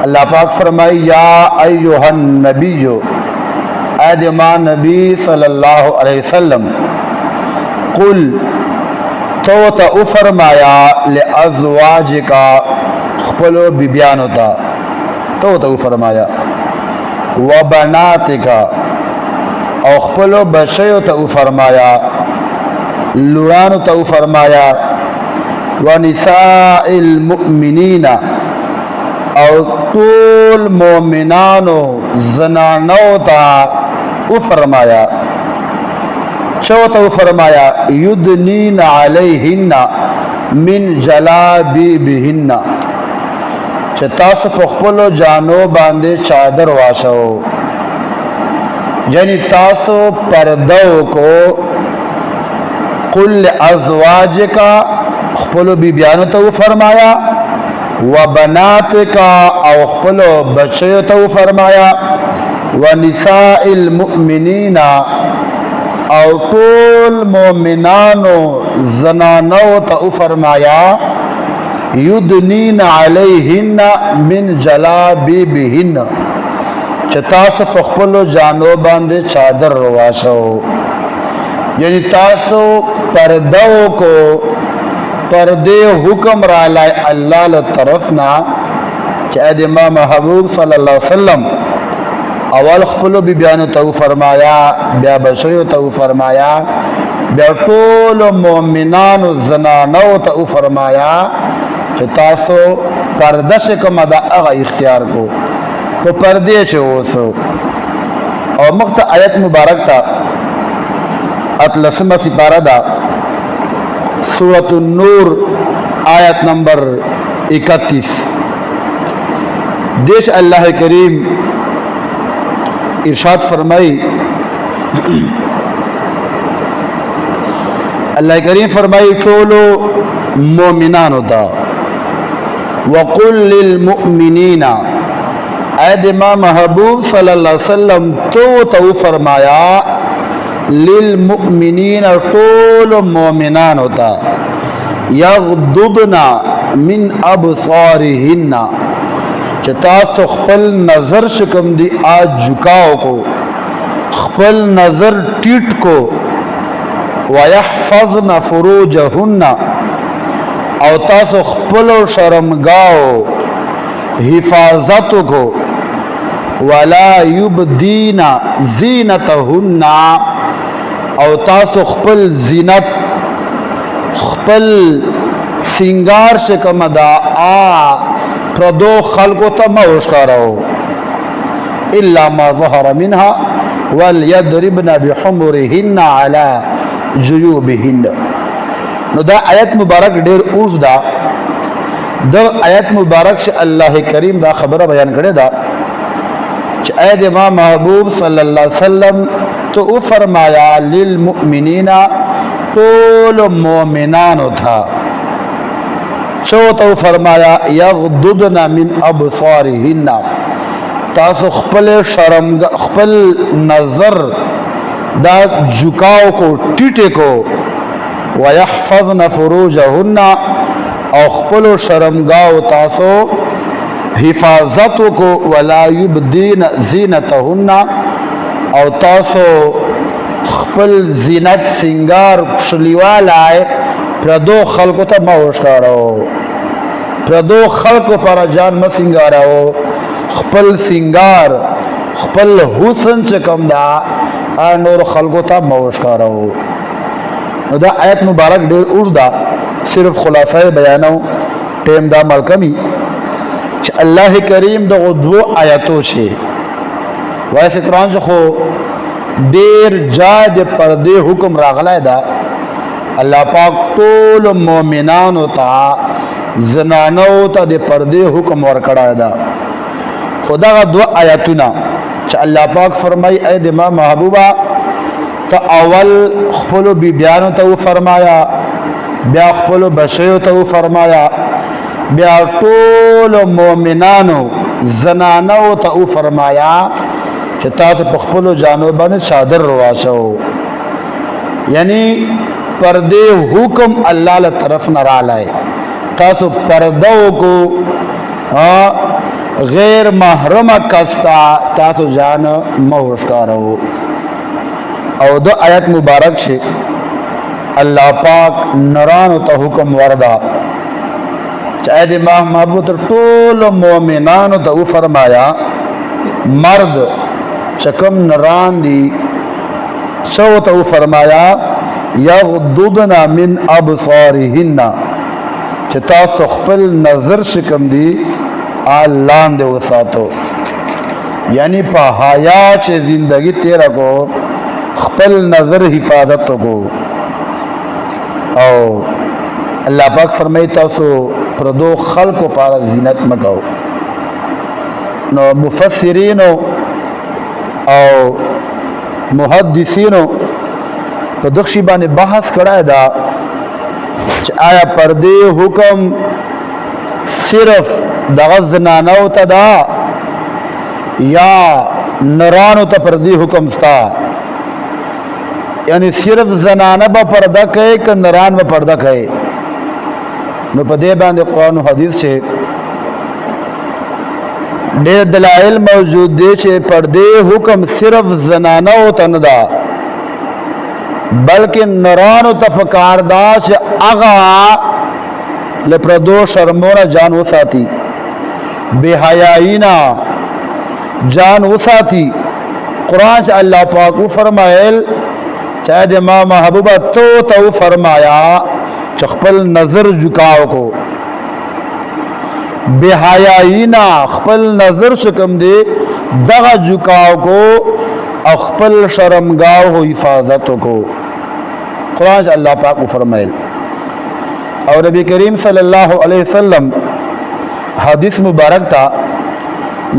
अल्लाह पाक फरमाई या अय्युहन नबिय्यु, ऐ मा नबी सल्लल्लाहु अलैहि वसल्लम, कुल तो फरमाया ले अज़वाजिका खपलो बिबियान होता तो फरमाया व बनातिका और खपलो बशयो तो फरमाया लुरान तो फरमाया व निसाइल मुमिनीना और कुल मोमिनानो जनानो ता फरमाया चौथा फरमाया युद्नीन अलैहिन्ना मिन जलाबिबिहिन्ना, तासु पखपलो जानो बांधे चादर वाशो, यानी तासु पर्दो को कुल अज़वाज का खपलो बिबियानो तो फरमाया व बनात का और खपलो बच्चे तो फरमाया व निसाइल मुमिनीना और कुल मोमिनानो जनानो तो फरमाया युद्नीन अलैहिन्ना मिन जलाबिबिहिन्ना, तासु पखपलो जानो बांधे चादर रवाशो, यानी तासु पर्दो को पर्दे हुक्म रालाय अल्लाह ल तरफ ना कि महबूब सल्लल्लाहु अलैहि वसल्लम अवल खपलो बिबियानो तो फरमाया ब्या बशयो तो फरमाया ब्या टोलो मोमिनानो जनानो तो फरमाया कि तासो पर्दा से कमदा अगा इख्तियार को तो पर्दे से ओसो। और मुख्त आयत मुबारक था अतलसमा सिपारा दा सूरतुन नूर आयत नंबर 31। देश अल्लाह करीम इरशाद फरमाई, अल्लाह करीम फरमाई टोलो मोमिनान होता वकुल लिल मुमिनीना, ऐ महबूब सल्लल्लाहु अलैहि वसल्लम तो फरमाया लिल मुमिनीन टोलो मोमिनान होता यग़दुदना मिन अबसारिहिन्ना, तासु खपल नजर शिकम दी आज झुकाओ को खपल नजर टीट को वयहफज़न फुरूजहुन्ना और तासु खपलो शर्मगाओ हिफाजत को वला युबदीना ज़ीनतहुन्ना और तासु खपल जीनत खपल सिंगार से कमदा आ प्रदो खल्को तमोशकारो इल्ला मा ज़हरा मिन्हा वल यदरिबना बिहुमुरिहिन्ना अला जुयूबिहिन्ना। नो दा आयत मुबारक ढेर ऊजदा द आयत मुबारक से अल्लाह करीम दा खबर बयान करे दा ऐ महबूब सल्लल्लाहु अलैहि वसल्लम तो फरमाया लिल मुमिनीना टोलो मोमिनानो था तो फरमाया यग़दुदना मिन अबसारिहिन्ना, तासु खपल शर्म खपल नजर दा झुकाओ को टीटे को वयहफज़न फुरूजहुन्ना और खपलो शर्मगाओ तासो हिफाजत को वला युबदीन ज़ीनतहुन्ना और तासो खपल जीनत सिंगार शलिवालाए प्रदो खल्को तो महोशकारो प्रदो खल्क पर जान म सिंगारो खपल सिंगार खपल हुसन से कम दा नूर खल्को तो महोशकारो। दा आयत मुबारक डेर उर्दा सिर्फ खुलासा बयानो टेम दा मलकमी अल्लाह करीम दो दो आयतों से वैसे कुरान खो देर जाद पर्दे हुक्म रागला दा अल्लाह पाक टोल मोमिनान होता जनानो ता दे पर्दे हुक्म वर कड़ा दा खुदा का दो आयतुना अल्लाह पाक फरमाई ऐ दिमा महबूबा तो अवल खपलो बिबियानो तो फरमाया ब्या खपलो बशयो तो फरमाया ब्या टोल मोमिनानो जनानो तो फरमाया ता तो पखपलो जानो बने चादर रवाशो, यानी पर्दे हुक्म अल्लाह ल तरफ न रालाए तासु पर्दों को غیر محرم کستا تاسو جان موشکارو. او دو آیت مبارک شي الله پاک نرانو ته حکم وردا چاہے دی محبوب تر ټول مومنانو ته فرمایا مرد چکم نران دی شو ته فرمایا یغضضن من ابصارهن چې تاسو خپل نظر شکم دی آلان دے وساتو، یعنی پا حیا چھ زندگی تیرا کو خپل نظر حفاظت کو. او اللہ پاک فرمائی تاسو پردو خلق و پارا زینت مکو. نو مفسرینو او محدثینو پا دخشی بانے بحث کرائی دا چھ آیا پردے حکم صرف دغه زنانو ته دا یا نرانو ته پردی حکم ستا، یعنی صرف زنانه با پرده کوي که نران با پرده کوي. نو په دې باندې قرآن و حدیث چې ډېر دلائل موجود دی چې پردی حکم صرف زنانو ته نه دا بلکې نرانو ته پکار دا چې هغه لپردو شرمونه جان وساتي، بے حیائینا جان وساتی. قرآن چا اللہ پاک فرمائل چاہے دے ماں محبوبہ تو فرمایا چخپل نظر جھکاو کو بے حیائینا خپل نظر شکم دے دغا جھکاو کو اخپل شرمگاو ہو حفاظت کو. قرآن چا اللہ پاک فرمائل. اور نبی کریم صلی اللہ علیہ وسلم حدیث مبارک تا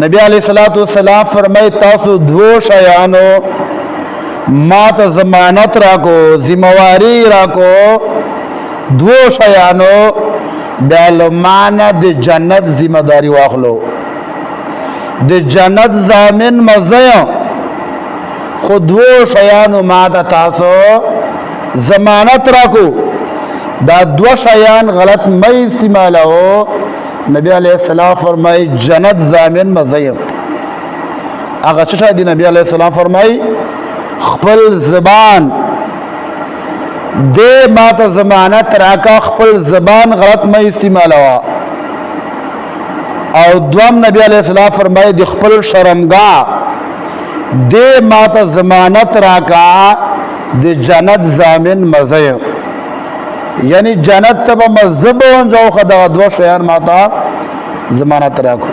نبی علیہ السلام فرمائے تاسو دو شیانو ما تا ضمانت راکو ذمواری راکو دو شیانو بیلمان دی جنت ذمہ داری واخلو دی جنت ضامن مزیان خود دو شیانو ما تا تاسو ضمانت راکو دا دو شیان غلط مئی استعمالو. نبی علیہ السلام فرمائی جنت ضامن مزیم. اگر چشا دی نبی علیہ السلام فرمائی خپل زبان دے ماتا زمانت راکا خپل زبان غلط میں استعمالوا. او دوام نبی علیہ السلام فرمائی دی خپل شرمگاہ دے ماتا زمانت راکا دی جنت ضامن مزیم. یعنی جنت تبا مذہب ہوں جو خدا دو شیان ماتا زمانت راکو.